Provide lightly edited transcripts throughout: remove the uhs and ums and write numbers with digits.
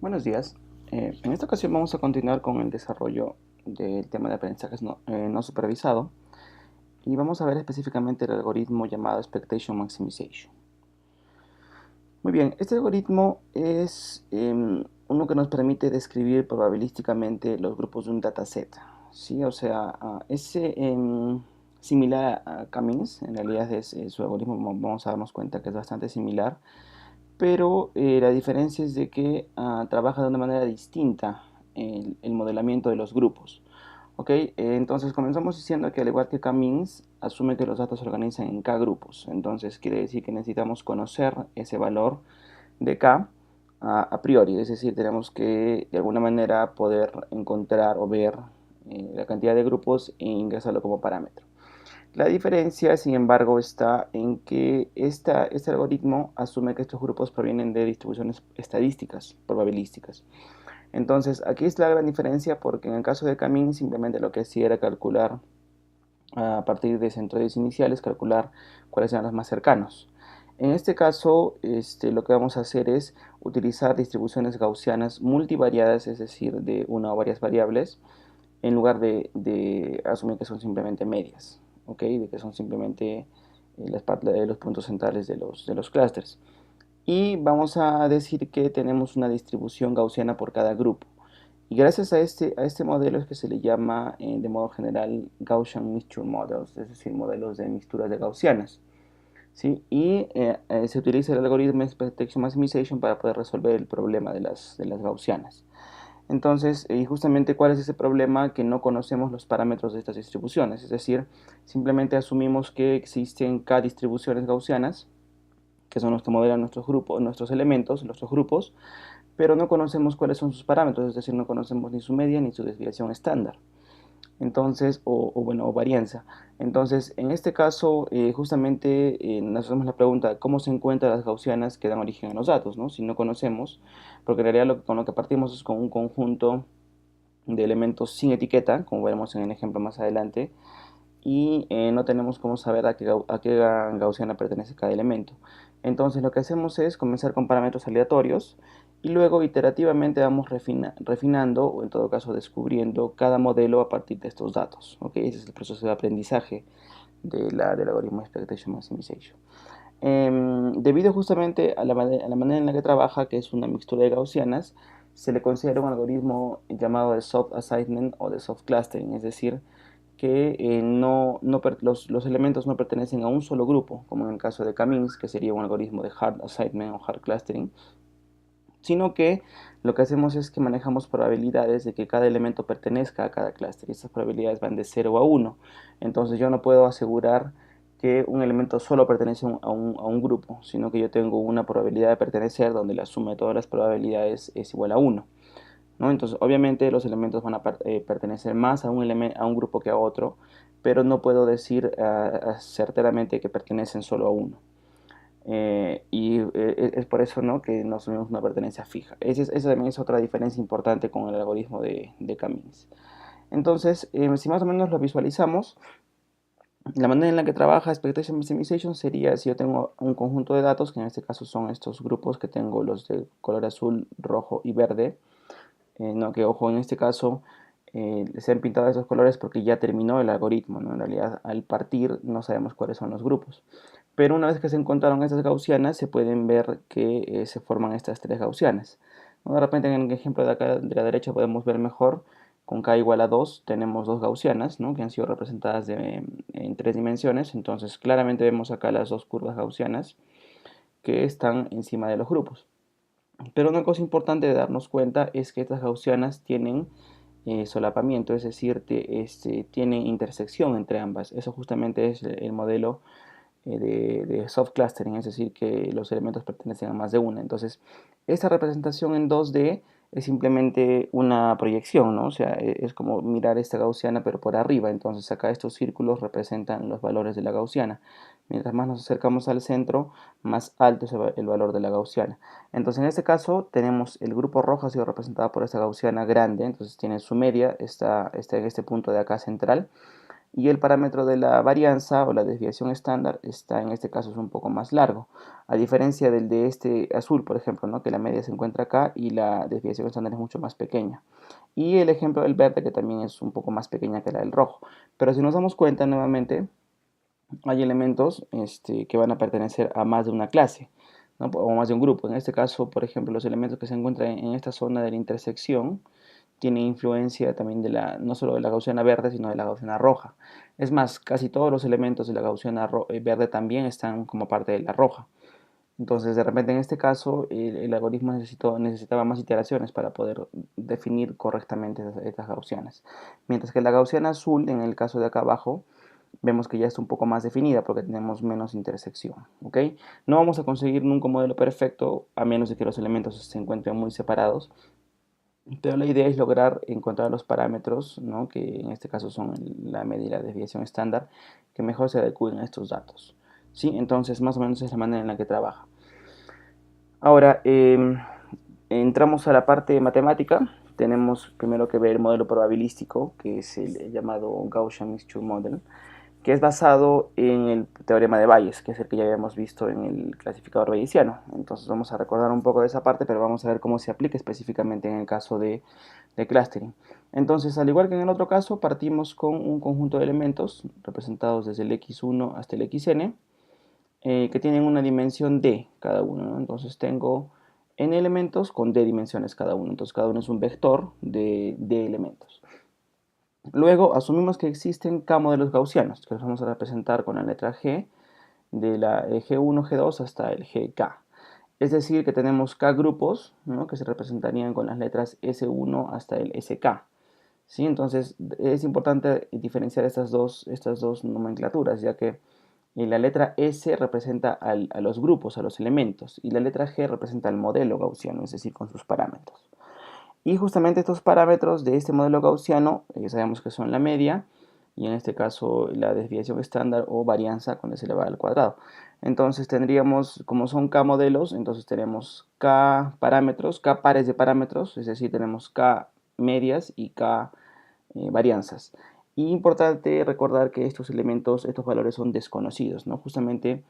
Buenos días. En esta ocasión vamos a continuar con el desarrollo del tema de aprendizaje no supervisado y vamos a ver específicamente el algoritmo llamado Expectation Maximization. Muy bien, este algoritmo es uno que nos permite describir probabilísticamente los grupos de un dataset. ¿Sí? O sea, similar a K-means, en realidad su algoritmo, vamos a darnos cuenta que es bastante similar, pero la diferencia es de que trabaja de una manera distinta el modelamiento de los grupos. ¿Ok? Entonces comenzamos diciendo que al igual que K-means, asume que los datos se organizan en K grupos. Entonces quiere decir que necesitamos conocer ese valor de K a priori, es decir, tenemos que de alguna manera poder encontrar o ver la cantidad de grupos e ingresarlo como parámetro. La diferencia, sin embargo, está en que este algoritmo asume que estos grupos provienen de distribuciones estadísticas, probabilísticas. Entonces, aquí es la gran diferencia porque en el caso de Camin simplemente lo que hacía era calcular a partir de centroides iniciales, calcular cuáles eran los más cercanos. En este caso, lo que vamos a hacer es utilizar distribuciones gaussianas multivariadas, es decir, de una o varias variables, en lugar de asumir que son simplemente medias, ¿ok? De que son simplemente los puntos centrales de los clústeres. Y vamos a decir que tenemos una distribución gaussiana por cada grupo. Y gracias a este modelo es que se le llama de modo general Gaussian Mixture Models, es decir, modelos de mixturas de gaussianas. ¿Sí? Y se utiliza el algoritmo Expectation Maximization para poder resolver el problema de las gaussianas. Entonces, y justamente cuál es ese problema que no conocemos los parámetros de estas distribuciones, es decir, simplemente asumimos que existen K distribuciones gaussianas, que son los que modelan nuestros grupos, nuestros elementos, nuestros grupos, pero no conocemos cuáles son sus parámetros, es decir, no conocemos ni su media ni su desviación estándar. Entonces, bueno, o varianza. Entonces, en este caso, justamente nos hacemos la pregunta, ¿cómo se encuentran las gaussianas que dan origen a los datos? ¿No? Si no conocemos, porque en realidad con lo que partimos es con un conjunto de elementos sin etiqueta, como veremos en el ejemplo más adelante, y no tenemos cómo saber a qué gaussiana pertenece cada elemento. Entonces lo que hacemos es comenzar con parámetros aleatorios y luego iterativamente vamos refinando o en todo caso descubriendo cada modelo a partir de estos datos. ¿Okay? Ese es el proceso de aprendizaje del algoritmo Expectation Maximization. Debido justamente a a la manera en la que trabaja, que es una mixtura de gaussianas, se le considera un algoritmo llamado de soft assignment o de soft clustering, es decir, que los elementos no pertenecen a un solo grupo, como en el caso de Camins, que sería un algoritmo de hard assignment o hard clustering, sino que lo que hacemos es que manejamos probabilidades de que cada elemento pertenezca a cada clúster, y estas probabilidades van de 0 a 1. Entonces yo no puedo asegurar que un elemento solo pertenece a un grupo, sino que yo tengo una probabilidad de pertenecer donde la suma de todas las probabilidades es igual a 1. ¿No? Entonces, obviamente los elementos van a pertenecer más a un grupo que a otro, pero no puedo decir certeramente que pertenecen solo a uno. Es por eso, ¿no?, que no asumimos una pertenencia fija. Esa también es otra diferencia importante con el algoritmo de Camins. Entonces, si más o menos lo visualizamos, la manera en la que trabaja Expectation Maximization sería si yo tengo un conjunto de datos, que en este caso son estos grupos que tengo, los de color azul, rojo y verde, no, que ojo, en este caso se han pintado esos colores porque ya terminó el algoritmo, ¿no? En realidad, al partir no sabemos cuáles son los grupos. Pero una vez que se encontraron estas gaussianas, se pueden ver que se forman estas tres gaussianas, ¿no? De repente en el ejemplo de acá de la derecha podemos ver mejor, con k igual a 2 tenemos dos gaussianas, ¿no?, que han sido representadas en tres dimensiones. Entonces claramente vemos acá las dos curvas gaussianas que están encima de los grupos. Pero una cosa importante de darnos cuenta es que estas gaussianas tienen solapamiento, es decir, tienen intersección entre ambas. Eso justamente es el modelo de soft clustering, es decir, que los elementos pertenecen a más de una. Entonces, esta representación en 2D es simplemente una proyección, ¿no? O sea, es como mirar esta gaussiana pero por arriba. Entonces, acá estos círculos representan los valores de la gaussiana. Mientras más nos acercamos al centro, más alto es el valor de la gaussiana. Entonces, en este caso, tenemos el grupo rojo ha sido representado por esta gaussiana grande, entonces tiene su media, está en este punto de acá central. y el parámetro de la varianza o la desviación estándar está en este caso es un poco más largo, a diferencia del de este azul, por ejemplo, ¿no? Que la media se encuentra acá y la desviación estándar es mucho más pequeña. Y el ejemplo del verde, que también es un poco más pequeña que la del rojo. Pero si nos damos cuenta nuevamente, hay elementos que van a pertenecer a más de una clase, ¿no? O más de un grupo. En este caso, por ejemplo, los elementos que se encuentran en esta zona de la intersección tienen influencia también de no solo de la gaussiana verde, sino de la gaussiana roja. Es más, casi todos los elementos de la gaussiana verde también están como parte de la roja. Entonces, de repente, en este caso, el algoritmo necesitaba más iteraciones para poder definir correctamente estas gaussianas. Mientras que la gaussiana azul, en el caso de acá abajo, vemos que ya está un poco más definida porque tenemos menos intersección, ¿ok? No vamos a conseguir nunca un modelo perfecto a menos de que los elementos se encuentren muy separados, pero la idea es lograr encontrar los parámetros, ¿no? Que en este caso son la media y la desviación estándar, que mejor se adecúen a estos datos, ¿sí? Entonces, más o menos es la manera en la que trabaja. Ahora, entramos a la parte matemática. Tenemos primero que ver el modelo probabilístico, que es el llamado Gaussian Mixture Model, que es basado en el teorema de Bayes, que es el que ya habíamos visto en el clasificador bayesiano. Entonces vamos a recordar un poco de esa parte, pero vamos a ver cómo se aplica específicamente en el caso de clustering. Entonces, al igual que en el otro caso, partimos con un conjunto de elementos representados desde el x1 hasta el xn, que tienen una dimensión d cada uno, ¿no? Entonces tengo n elementos con d dimensiones cada uno. Entonces cada uno es un vector de d elementos. Luego asumimos que existen k modelos gaussianos, que los vamos a representar con la letra G, de la G1, G2 hasta el GK. Es decir, que tenemos k grupos, ¿no? Que se representarían con las letras S1 hasta el SK. ¿Sí? Entonces es importante diferenciar estas dos nomenclaturas, ya que la letra S representa a los grupos, a los elementos, y la letra G representa al modelo gaussiano, es decir, con sus parámetros. Y justamente estos parámetros de este modelo gaussiano, sabemos que son la media, y en este caso la desviación estándar o varianza con s elevado al cuadrado. Entonces tendríamos, como son k modelos, entonces tenemos k parámetros, k pares de parámetros, es decir, tenemos k medias y k varianzas. Y importante recordar que estos elementos, estos valores son desconocidos, ¿no? Justamente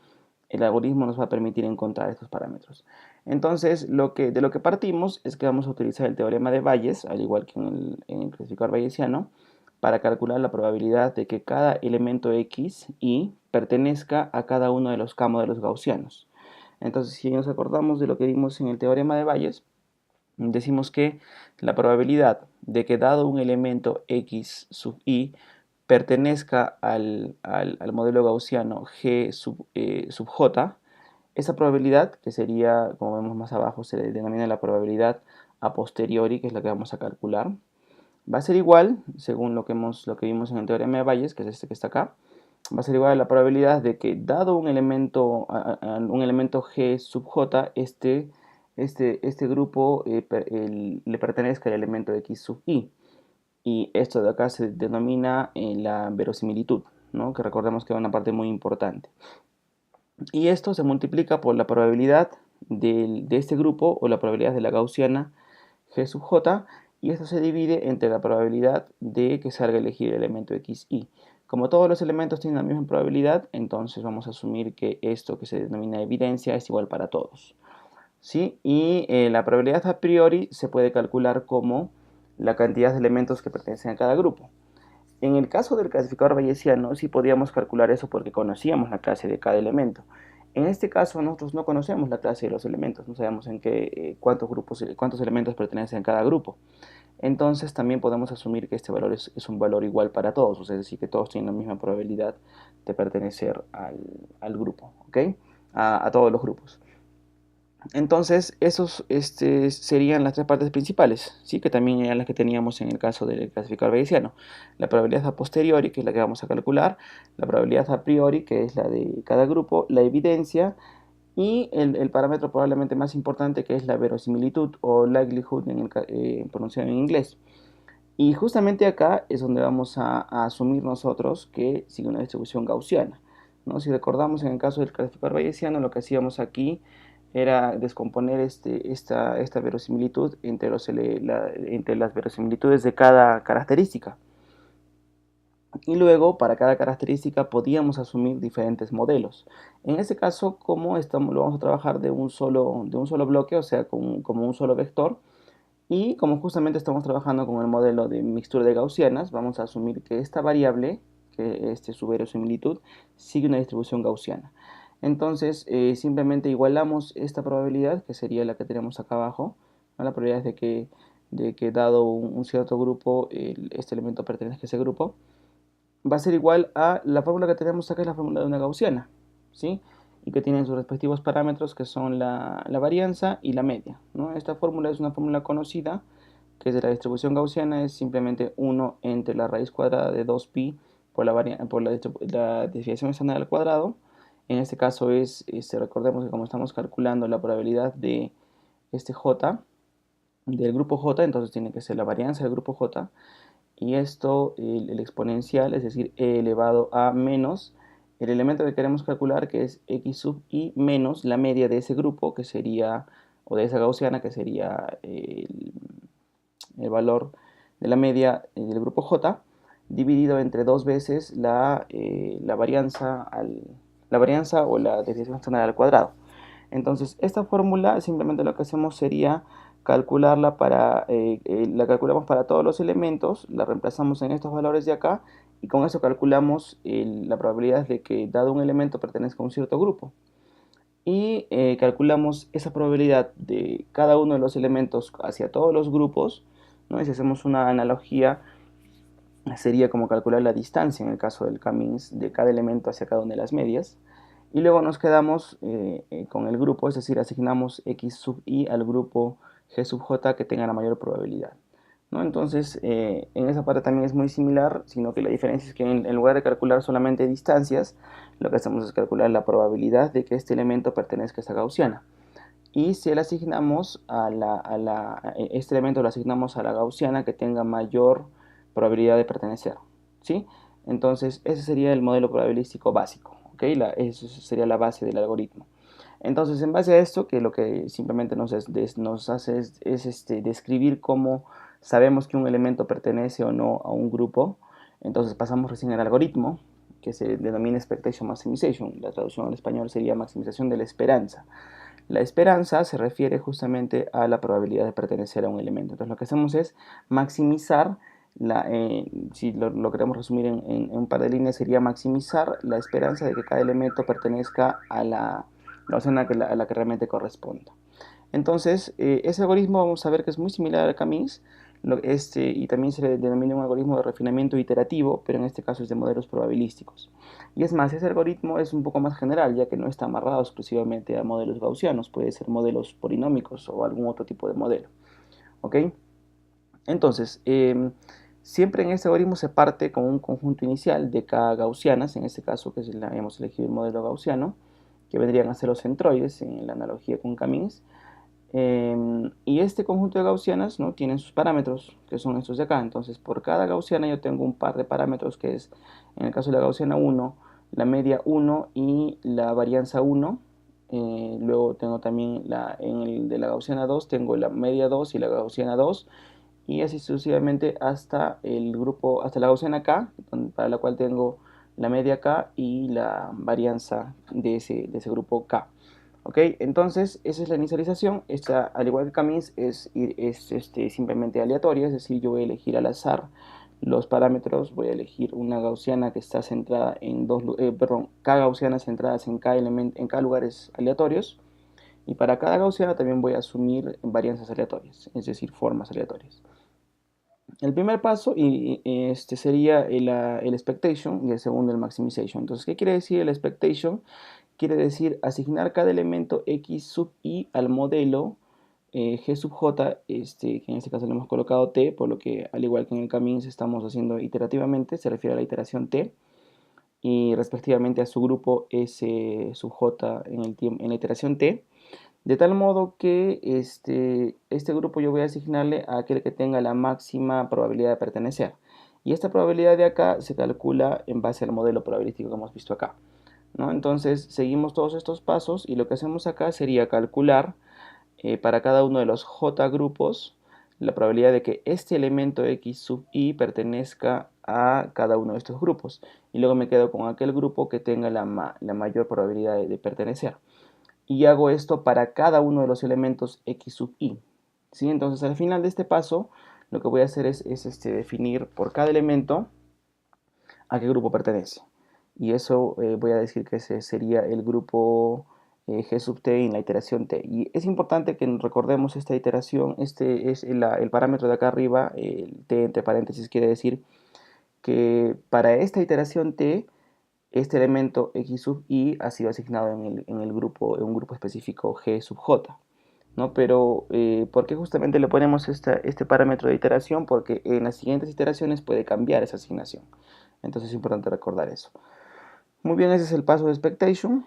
el algoritmo nos va a permitir encontrar estos parámetros. Entonces, de lo que partimos es que vamos a utilizar el teorema de Bayes, al igual que en el clasificador bayesiano, para calcular la probabilidad de que cada elemento x, y, pertenezca a cada uno de los k modelos gaussianos. Entonces, si nos acordamos de lo que vimos en el teorema de Bayes, decimos que la probabilidad de que dado un elemento x sub i pertenezca al modelo gaussiano G sub j, esa probabilidad, que sería, como vemos más abajo, se le denomina la probabilidad a posteriori, que es la que vamos a calcular, va a ser igual, según lo que vimos en el teorema de Bayes, que es este que está acá, va a ser igual a la probabilidad de que dado un elemento G sub j, este grupo le pertenezca al elemento X sub i. Y esto de acá se denomina la verosimilitud, ¿no? Que recordemos que es una parte muy importante. Y esto se multiplica por la probabilidad de este grupo o la probabilidad de la gaussiana G sub j, y esto se divide entre la probabilidad de que salga a elegir el elemento xy. Como todos los elementos tienen la misma probabilidad, entonces vamos a asumir que esto que se denomina evidencia es igual para todos, ¿sí? Y la probabilidad a priori se puede calcular como la cantidad de elementos que pertenecen a cada grupo. En el caso del clasificador bayesiano sí podíamos calcular eso porque conocíamos la clase de cada elemento. En este caso nosotros no conocemos la clase de los elementos, no sabemos en cuántos elementos pertenecen a cada grupo. Entonces también podemos asumir que este valor es un valor igual para todos, es decir, que todos tienen la misma probabilidad de pertenecer al grupo, ¿ok? A todos los grupos. Entonces, esos serían las tres partes principales, ¿sí? Que también eran las que teníamos en el caso del clasificador bayesiano. La probabilidad a posteriori, que es la que vamos a calcular, la probabilidad a priori, que es la de cada grupo, la evidencia y el parámetro probablemente más importante, que es la verosimilitud o likelihood pronunciado en inglés. Y justamente acá es donde vamos a asumir nosotros que sigue una distribución gaussiana, ¿no? Si recordamos en el caso del clasificador bayesiano, lo que hacíamos aquí era descomponer esta verosimilitud entre las verosimilitudes de cada característica. Y luego, para cada característica, podíamos asumir diferentes modelos. En este caso, como lo vamos a trabajar de un solo bloque, o sea, como un solo vector, y como justamente estamos trabajando con el modelo de mixtura de gaussianas, vamos a asumir que esta variable, que su verosimilitud, sigue una distribución gaussiana. Entonces, simplemente igualamos esta probabilidad, que sería la que tenemos acá abajo, ¿no? La probabilidad de que dado un cierto grupo, este elemento pertenezca a ese grupo, va a ser igual a la fórmula que tenemos acá, es la fórmula de una gaussiana, ¿sí? Y que tienen sus respectivos parámetros, que son la varianza y la media, ¿no? Esta fórmula es una fórmula conocida, que es de la distribución gaussiana, es simplemente 1 entre la raíz cuadrada de 2pi por la desviación estándar al cuadrado. En este caso recordemos que como estamos calculando la probabilidad de este j, del grupo j, entonces tiene que ser la varianza del grupo j, y esto, el exponencial, es decir, e elevado a menos el elemento que queremos calcular, que es x sub i, menos la media de ese grupo, que sería, o de esa gaussiana, que sería el valor de la media del grupo j, dividido entre dos veces la varianza o la desviación estándar al cuadrado. Entonces, esta fórmula simplemente lo que hacemos sería la calculamos para todos los elementos, la reemplazamos en estos valores de acá, y con eso calculamos la probabilidad de que dado un elemento pertenezca a un cierto grupo. Y calculamos esa probabilidad de cada uno de los elementos hacia todos los grupos, ¿no? Y si hacemos una analogía, sería como calcular la distancia en el caso del Cummings de cada elemento hacia cada una de las medias. Y luego nos quedamos con el grupo, es decir, asignamos x sub i al grupo g sub j que tenga la mayor probabilidad, ¿no? Entonces, en esa parte también es muy similar, sino que la diferencia es que en lugar de calcular solamente distancias, lo que hacemos es calcular la probabilidad de que este elemento pertenezca a esta gaussiana. Y si le asignamos este elemento lo asignamos a la gaussiana que tenga mayor probabilidad de pertenecer, ¿sí? Entonces, ese sería el modelo probabilístico básico, ¿ok? Eso sería la base del algoritmo. Entonces, en base a esto, que lo que simplemente nos hace es describir cómo sabemos que un elemento pertenece o no a un grupo, entonces pasamos recién al algoritmo, que se denomina expectation maximization. La traducción al español sería maximización de la esperanza. La esperanza se refiere justamente a la probabilidad de pertenecer a un elemento. Entonces lo que hacemos es maximizar, si lo queremos resumir en un par de líneas, sería maximizar la esperanza de que cada elemento pertenezca a la zona a la que realmente corresponda. Entonces, ese algoritmo vamos a ver que es muy similar al Cummings, y también se le denomina un algoritmo de refinamiento iterativo, pero en este caso es de modelos probabilísticos. Y es más, ese algoritmo es un poco más general, ya que no está amarrado exclusivamente a modelos gaussianos, puede ser modelos polinómicos o algún otro tipo de modelo. ¿Ok? Entonces, siempre en este algoritmo se parte con un conjunto inicial de k gaussianas, en este caso que hemos elegido el modelo gaussiano, que vendrían a ser los centroides en la analogía con Cummings. Y este conjunto de gaussianas, ¿no?, tienen sus parámetros, que son estos de acá. Entonces, por cada gaussiana yo tengo un par de parámetros, que es, en el caso de la gaussiana 1, la media 1 y la varianza 1. Luego tengo también, en el de la gaussiana 2, tengo la media 2 y la gaussiana 2. Y así sucesivamente hasta la gaussiana K, para la cual tengo la media K y la varianza de ese grupo K. ¿Ok? Entonces, esa es la inicialización. Esta, al igual que Cummings, es simplemente aleatoria, es decir, yo voy a elegir al azar los parámetros, voy a elegir una gaussiana que está centrada en K gaussianas centradas en K lugares aleatorios, y para cada gaussiana también voy a asumir varianzas aleatorias, es decir, formas aleatorias. El primer paso sería el expectation y el segundo el maximization. Entonces, ¿qué quiere decir el expectation? Quiere decir asignar cada elemento x sub i al modelo g sub j, que en este caso le hemos colocado t, por lo que al igual que en el Cummings estamos haciendo iterativamente, se refiere a la iteración t, y respectivamente a su grupo s sub j en la iteración t, de tal modo que este grupo yo voy a asignarle a aquel que tenga la máxima probabilidad de pertenecer. Y esta probabilidad de acá se calcula en base al modelo probabilístico que hemos visto acá, ¿no? Entonces seguimos todos estos pasos y lo que hacemos acá sería calcular para cada uno de los J grupos la probabilidad de que este elemento x sub i pertenezca a cada uno de estos grupos. Y luego me quedo con aquel grupo que tenga la mayor probabilidad de pertenecer. Y hago esto para cada uno de los elementos x sub i. ¿Sí? Entonces al final de este paso lo que voy a hacer es definir por cada elemento a qué grupo pertenece. Y eso voy a decir que ese sería el grupo G sub t en la iteración t. Y es importante que recordemos esta iteración, este es el parámetro de acá arriba, el t entre paréntesis quiere decir que para esta iteración t, este elemento x sub i ha sido asignado en un grupo específico G sub j. ¿No? Pero, ¿por qué justamente le ponemos este parámetro de iteración? Porque en las siguientes iteraciones puede cambiar esa asignación. Entonces es importante recordar eso. Muy bien, ese es el paso de expectation.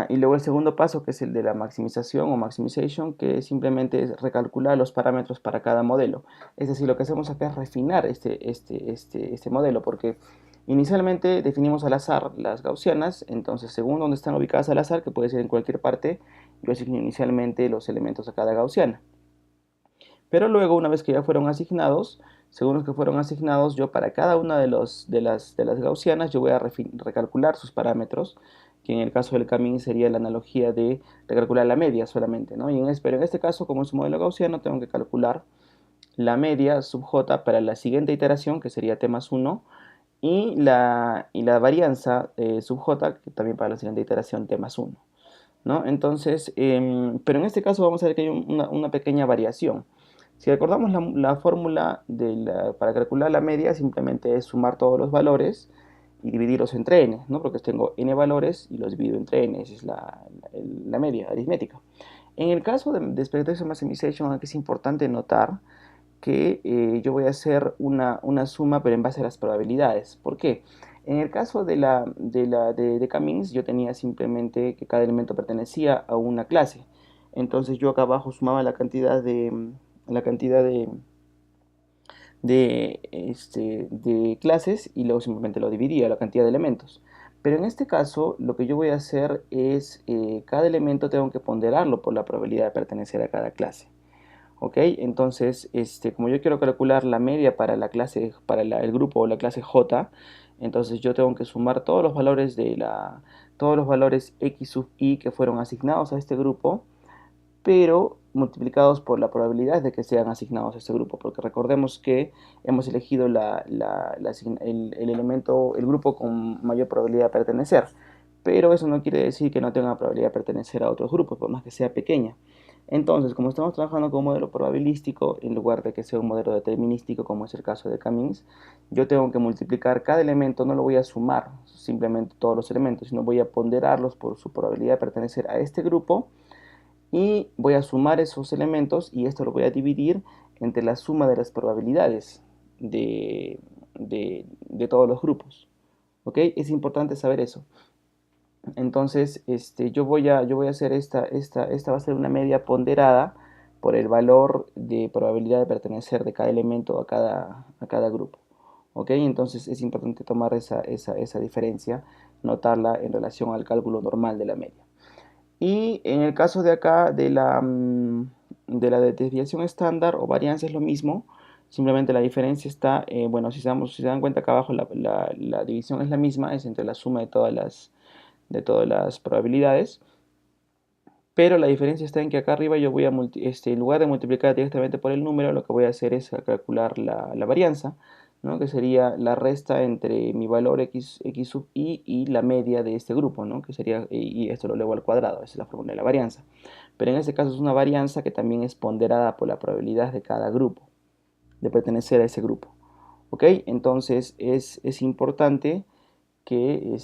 Y luego el segundo paso, que es el de la maximización o maximization, que simplemente es recalcular los parámetros para cada modelo. Es decir, lo que hacemos acá es refinar este modelo, porque inicialmente definimos al azar las gaussianas, entonces según donde están ubicadas al azar, que puede ser en cualquier parte, yo asigno inicialmente los elementos a cada gaussiana. Pero luego, una vez que ya fueron asignados, según los que fueron asignados, yo para cada una de las gaussianas, yo voy a recalcular sus parámetros, que en el caso del Cummings sería la analogía de recalcular la media solamente, ¿no? Pero en este caso, como es un modelo gaussiano, tengo que calcular la media sub j para la siguiente iteración, que sería t más 1, y la varianza sub j, que también para la siguiente iteración t más 1, ¿no? Entonces, pero en este caso vamos a ver que hay una pequeña variación. Si recordamos la fórmula para calcular la media, simplemente es sumar todos los valores y dividirlos entre n, ¿no? Porque tengo n valores y los divido entre n, esa es la media aritmética. En el caso de expectation maximization, aquí es importante notar que yo voy a hacer una suma, pero en base a las probabilidades. ¿Por qué? En el caso de Cummings, yo tenía simplemente que cada elemento pertenecía a una clase. Entonces yo acá abajo sumaba la cantidad de clases y luego simplemente lo dividía, la cantidad de elementos. Pero en este caso, lo que yo voy a hacer es, cada elemento tengo que ponderarlo por la probabilidad de pertenecer a cada clase. ¿Ok? Entonces, como yo quiero calcular la media para la clase, para el grupo o la clase J, entonces yo tengo que sumar todos los valores todos los valores x sub i que fueron asignados a este grupo, pero multiplicados por la probabilidad de que sean asignados a este grupo, porque recordemos que hemos elegido el elemento, el grupo con mayor probabilidad de pertenecer, pero eso no quiere decir que no tenga probabilidad de pertenecer a otros grupos, por más que sea pequeña. Entonces, como estamos trabajando con un modelo probabilístico, en lugar de que sea un modelo determinístico, como es el caso de Cummings, yo tengo que multiplicar cada elemento, no lo voy a sumar simplemente todos los elementos, sino voy a ponderarlos por su probabilidad de pertenecer a este grupo, y voy a sumar esos elementos y esto lo voy a dividir entre la suma de las probabilidades de todos los grupos. ¿Ok? Es importante saber eso. Entonces, yo voy a hacer esta va a ser una media ponderada por el valor de probabilidad de pertenecer de cada elemento a cada grupo. ¿Ok? Entonces es importante tomar esa diferencia, notarla en relación al cálculo normal de la media. Y en el caso de acá de la desviación estándar o varianza es lo mismo, simplemente la diferencia está, bueno, si se dan cuenta acá abajo la división es la misma, es entre la suma de todas las probabilidades, pero la diferencia está en que acá arriba yo voy a, en lugar de multiplicar directamente por el número, lo que voy a hacer es calcular la varianza, ¿no? Que sería la resta entre mi valor x sub i y la media de este grupo, ¿no? Que sería, y esto lo elevo al cuadrado, esa es la fórmula de la varianza. Pero en este caso es una varianza que también es ponderada por la probabilidad de cada grupo, de pertenecer a ese grupo. ¿Ok? Entonces es importante que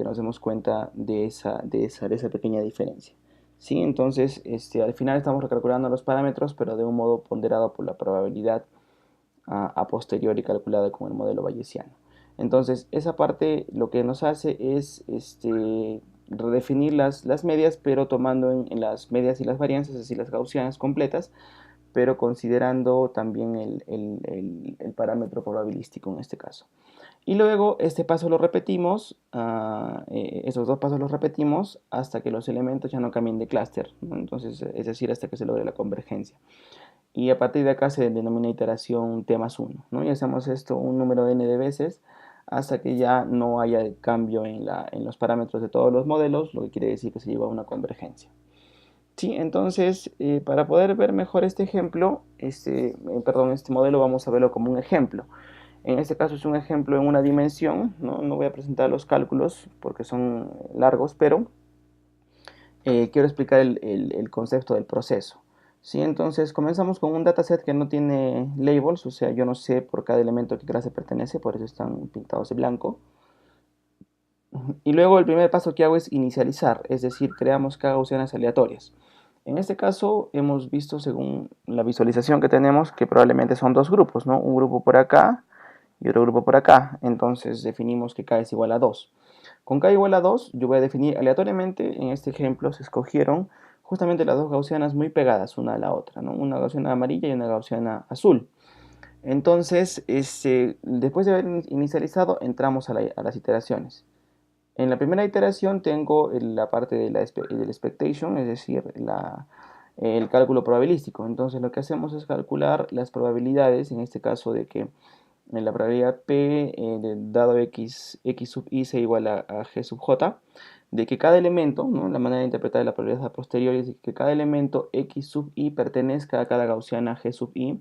nos demos cuenta de esa pequeña diferencia. ¿Sí? Entonces, al final estamos recalculando los parámetros, pero de un modo ponderado por la probabilidad a posteriori calculada con el modelo bayesiano. Entonces, esa parte lo que nos hace es redefinir las medias, pero tomando en las medias y las varianzas, es decir, las gaussianas completas, pero considerando también el parámetro probabilístico en este caso. Y luego este paso lo repetimos, esos dos pasos los repetimos hasta que los elementos ya no cambien de clúster, ¿no? Entonces, es decir, hasta que se logre la convergencia. y a partir de acá se denomina iteración t más 1, ¿no? Y hacemos esto un número n de veces hasta que ya no haya cambio en los parámetros de todos los modelos, lo que quiere decir que se lleva a una convergencia. Sí, entonces, para poder ver mejor este ejemplo, este modelo, vamos a verlo como un ejemplo. En este caso es un ejemplo en una dimensión, no voy a presentar los cálculos porque son largos, pero quiero explicar el concepto del proceso. ¿Sí? Entonces comenzamos con un dataset que no tiene labels, o sea, yo no sé por cada elemento a qué clase pertenece, por eso están pintados de blanco. Y luego el primer paso que hago es inicializar, es decir, creamos cada gaussianas aleatorias. En este caso hemos visto, según la visualización que tenemos, que probablemente son dos grupos, ¿no? Un grupo por acá y otro grupo por acá. Entonces definimos que k es igual a 2. Con k igual a 2, yo voy a definir aleatoriamente, en este ejemplo se escogieron justamente las dos gaussianas muy pegadas una a la otra, ¿no? Una gaussiana amarilla y una gaussiana azul. Entonces, después de haber inicializado, entramos a las iteraciones. En la primera iteración tengo la parte del expectation, es decir, el cálculo probabilístico. Entonces lo que hacemos es calcular las probabilidades, en este caso de que la probabilidad P dado x sub i sea igual a g sub j, de que cada elemento, ¿no? La manera de interpretar la probabilidad a posteriori es de que cada elemento x sub i pertenezca a cada gaussiana g sub i.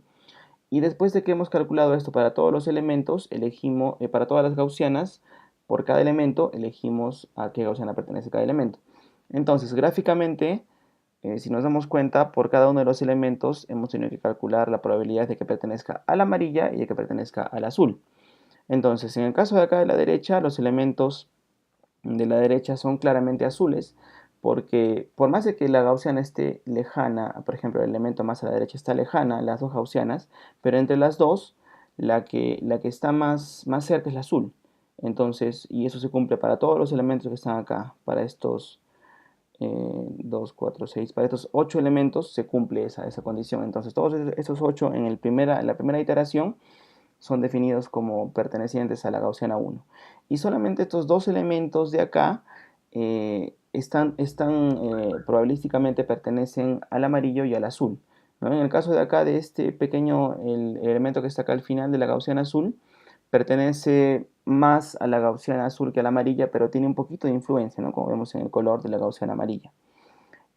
Y después de que hemos calculado esto para todos los elementos, elegimos, para todas las gaussianas, por cada elemento, elegimos a qué gaussiana pertenece cada elemento. Entonces, gráficamente, si nos damos cuenta, por cada uno de los elementos hemos tenido que calcular la probabilidad de que pertenezca a la amarilla y de que pertenezca al azul. Entonces, en el caso de acá de la derecha, los elementos de la derecha son claramente azules, porque por más de que la gaussiana esté lejana, por ejemplo, el elemento más a la derecha está lejana, las dos gaussianas, pero entre las dos, la que está más cerca es la azul. Entonces, y eso se cumple para todos los elementos que están acá, para estos 2, 4, 6, para estos 8 elementos se cumple esa condición. Entonces, todos esos 8 en la primera iteración son definidos como pertenecientes a la gaussiana 1. Y solamente estos dos elementos de acá probabilísticamente pertenecen al amarillo y al azul, ¿no? En el caso de acá, de este pequeño, el elemento que está acá al final de la gaussiana azul, pertenece más a la gaussiana azul que a la amarilla, pero tiene un poquito de influencia, ¿no? Como vemos en el color de la gaussiana amarilla.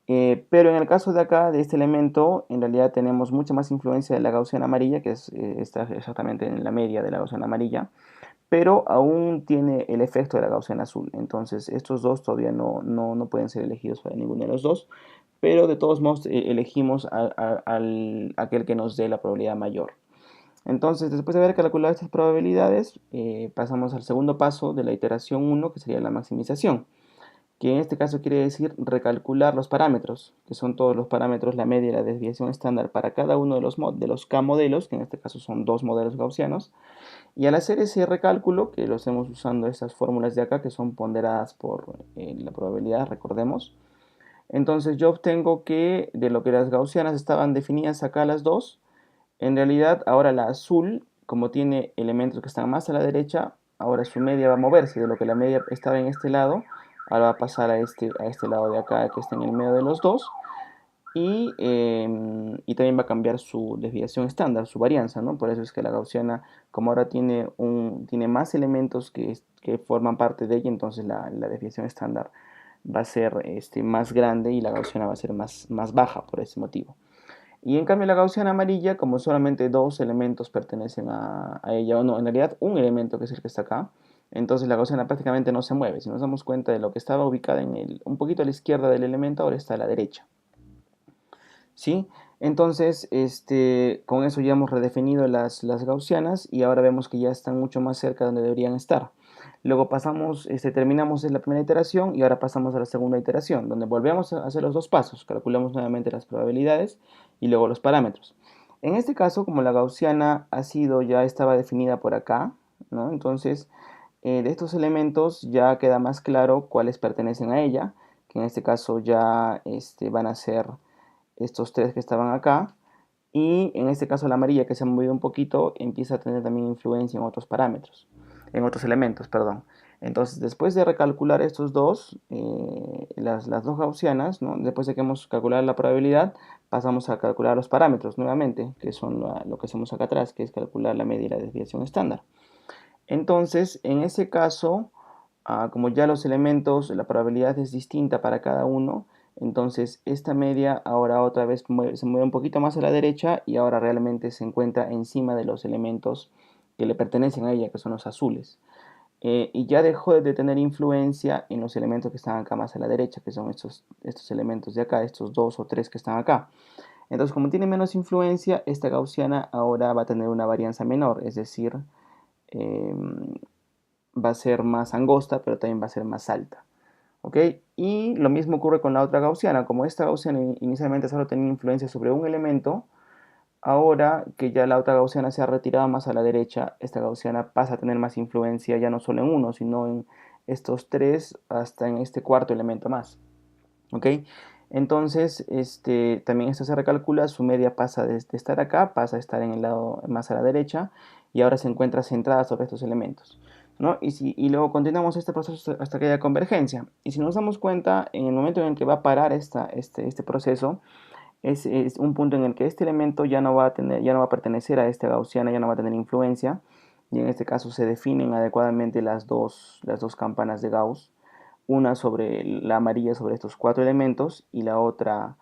Pero en el caso de acá, de este elemento, en realidad tenemos mucha más influencia de la gaussiana amarilla, que está exactamente en la media de la gaussiana amarilla, pero aún tiene el efecto de la gaussiana azul. Entonces, estos dos todavía no pueden ser elegidos para ninguno de los dos, pero de todos modos elegimos aquel que nos dé la probabilidad mayor. Entonces, después de haber calculado estas probabilidades, pasamos al segundo paso de la iteración 1, que sería la maximización, que en este caso quiere decir recalcular los parámetros, que son todos los parámetros, la media y la desviación estándar para cada uno de los K modelos, que en este caso son dos modelos gaussianos, y al hacer ese recálculo, que lo hacemos usando estas fórmulas de acá, que son ponderadas por la probabilidad, recordemos, entonces yo obtengo que de lo que las gaussianas estaban definidas acá las dos, en realidad ahora la azul, como tiene elementos que están más a la derecha, ahora su media va a moverse, de lo que la media estaba en este lado, ahora va a pasar a este lado de acá, que está en el medio de los dos, y también va a cambiar su desviación estándar, su varianza, ¿no? Por eso es que la gaussiana, como ahora tiene más elementos que forman parte de ella, entonces la desviación estándar va a ser más grande y la gaussiana va a ser más baja por ese motivo. Y en cambio la gaussiana amarilla, como solamente dos elementos pertenecen a ella, o no, en realidad un elemento que es el que está acá, entonces la gaussiana prácticamente no se mueve. Si nos damos cuenta de lo que estaba ubicada un poquito a la izquierda del elemento, ahora está a la derecha. ¿Sí? Entonces, con eso ya hemos redefinido las gaussianas y ahora vemos que ya están mucho más cerca de donde deberían estar. Luego terminamos la primera iteración y ahora pasamos a la segunda iteración, donde volvemos a hacer los dos pasos, calculamos nuevamente las probabilidades y luego los parámetros. En este caso, como la gaussiana ya estaba definida por acá, ¿no? Entonces, de estos elementos ya queda más claro cuáles pertenecen a ella, que en este caso ya van a ser estos tres que estaban acá, y en este caso la amarilla que se ha movido un poquito empieza a tener también influencia en otros parámetros, en otros elementos, perdón. Entonces, después de recalcular estos dos, las dos gaussianas, ¿no? Después de que hemos calculado la probabilidad, pasamos a calcular los parámetros nuevamente, que son lo que hacemos acá atrás, que es calcular la media y la desviación estándar. Entonces, en ese caso, como ya los elementos, la probabilidad es distinta para cada uno, entonces esta media ahora otra vez se mueve un poquito más a la derecha y ahora realmente se encuentra encima de los elementos que le pertenecen a ella, que son los azules. Y ya dejó de tener influencia en los elementos que están acá más a la derecha, que son estos elementos de acá, estos dos o tres que están acá. Entonces, como tiene menos influencia, esta gaussiana ahora va a tener una varianza menor, es decir, va a ser más angosta, pero también va a ser más alta. ¿Ok? Y lo mismo ocurre con la otra gaussiana. Como esta gaussiana inicialmente solo tenía influencia sobre un elemento, ahora que ya la otra gaussiana se ha retirado más a la derecha, esta gaussiana pasa a tener más influencia ya no solo en uno, sino en estos tres hasta en este cuarto elemento más. ¿Ok? Entonces, también esto se recalcula, su media pasa de estar acá, pasa a estar en el lado más a la derecha y ahora se encuentra centrada sobre estos elementos. ¿No? Y luego continuamos este proceso hasta que haya convergencia. Y si nos damos cuenta, en el momento en el que va a parar este proceso, es un punto en el que este elemento ya no va a tener, ya no va a pertenecer a esta gaussiana, ya no va a tener influencia, y en este caso se definen adecuadamente las dos campanas de Gauss, una sobre la amarilla sobre estos cuatro elementos y la otra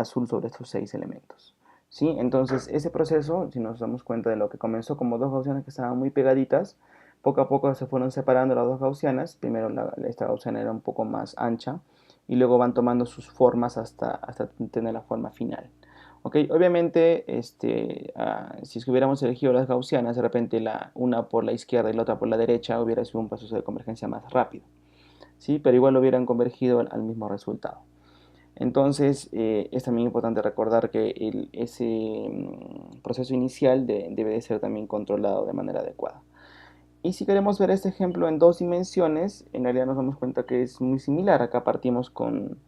azul sobre estos seis elementos. ¿Sí? Entonces ese proceso, si nos damos cuenta de lo que comenzó como dos gaussianas que estaban muy pegaditas, poco a poco se fueron separando las dos gaussianas. Primero esta gaussiana era un poco más ancha y luego van tomando sus formas hasta tener la forma final. ¿Okay? Obviamente, si es que hubiéramos elegido las gaussianas, de repente una por la izquierda y la otra por la derecha, hubiera sido un proceso de convergencia más rápido. ¿Sí? Pero igual hubieran convergido al mismo resultado. Entonces, es también importante recordar que ese proceso inicial debe de ser también controlado de manera adecuada. Y si queremos ver este ejemplo en dos dimensiones, en realidad nos damos cuenta que es muy similar. Acá partimos con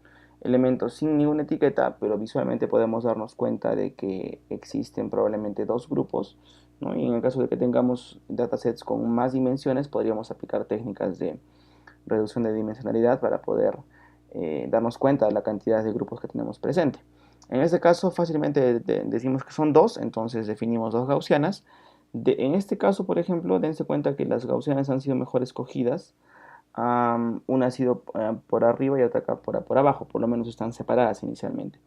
elementos sin ninguna etiqueta, pero visualmente podemos darnos cuenta de que existen probablemente dos grupos, ¿no? Y en el caso de que tengamos datasets con más dimensiones, podríamos aplicar técnicas de reducción de dimensionalidad para poder darnos cuenta de la cantidad de grupos que tenemos presente. En este caso fácilmente decimos que son dos, entonces definimos dos gaussianas. En este caso, por ejemplo, dense cuenta que las gaussianas han sido mejor escogidas. Una ha sido por arriba y otra acá por abajo, por lo menos están separadas inicialmente.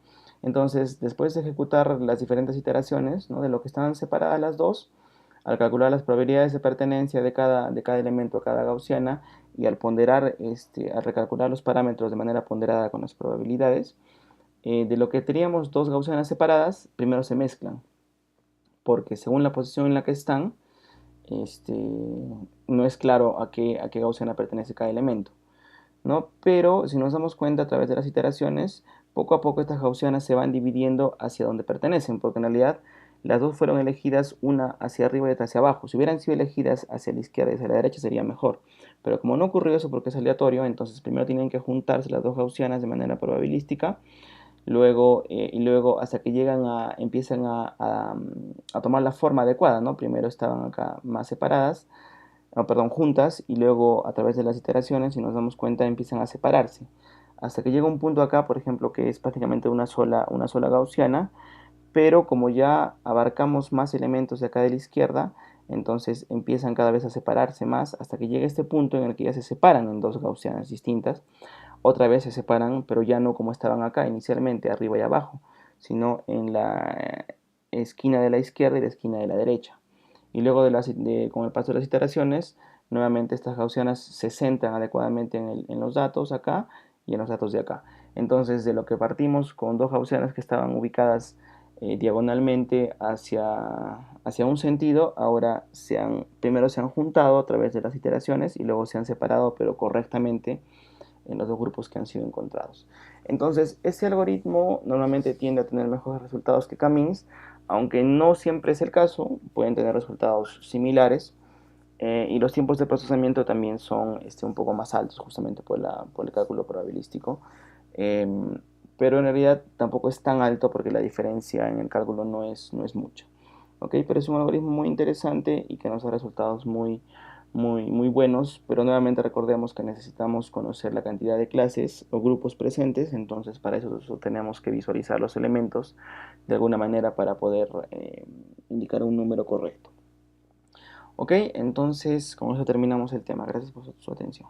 Entonces, después de ejecutar las diferentes iteraciones, ¿no?, de lo que estaban separadas las dos, al calcular las probabilidades de pertenencia de cada elemento a cada gaussiana y al ponderar, al recalcular los parámetros de manera ponderada con las probabilidades, de lo que teníamos dos gaussianas separadas, primero se mezclan, porque según la posición en la que están, no es claro a qué gaussiana pertenece cada elemento, ¿no? Pero si nos damos cuenta a través de las iteraciones, poco a poco estas gaussianas se van dividiendo hacia donde pertenecen, porque en realidad las dos fueron elegidas una hacia arriba y otra hacia abajo. Si hubieran sido elegidas hacia la izquierda y hacia la derecha sería mejor. Pero como no ocurrió eso porque es aleatorio, entonces primero tienen que juntarse las dos gaussianas de manera probabilística, luego hasta que empiezan a tomar la forma adecuada, ¿no? Primero estaban acá más separadas, perdón, juntas, y luego a través de las iteraciones, si nos damos cuenta, empiezan a separarse. Hasta que llega un punto acá, por ejemplo, que es prácticamente una sola gaussiana, pero como ya abarcamos más elementos de acá de la izquierda, entonces empiezan cada vez a separarse más hasta que llega este punto en el que ya se separan en dos gaussianas distintas. Otra vez se separan, pero ya no como estaban acá inicialmente, arriba y abajo, sino en la esquina de la izquierda y la esquina de la derecha. Y luego con el paso de las iteraciones, nuevamente estas gaussianas se centran adecuadamente en los datos acá y en los datos de acá. Entonces, de lo que partimos con dos gaussianas que estaban ubicadas diagonalmente hacia un sentido, ahora primero se han juntado a través de las iteraciones y luego se han separado, pero correctamente en los dos grupos que han sido encontrados. Entonces, este algoritmo normalmente tiende a tener mejores resultados que K-means, aunque no siempre es el caso, pueden tener resultados similares, y los tiempos de procesamiento también son un poco más altos, justamente por el cálculo probabilístico. Pero en realidad tampoco es tan alto porque la diferencia en el cálculo no es mucha. ¿Ok? Pero es un algoritmo muy interesante y que nos da resultados muy, muy buenos, pero nuevamente recordemos que necesitamos conocer la cantidad de clases o grupos presentes, entonces para eso tenemos que visualizar los elementos de alguna manera para poder indicar un número correcto. Ok, entonces con eso terminamos el tema. Gracias por su atención.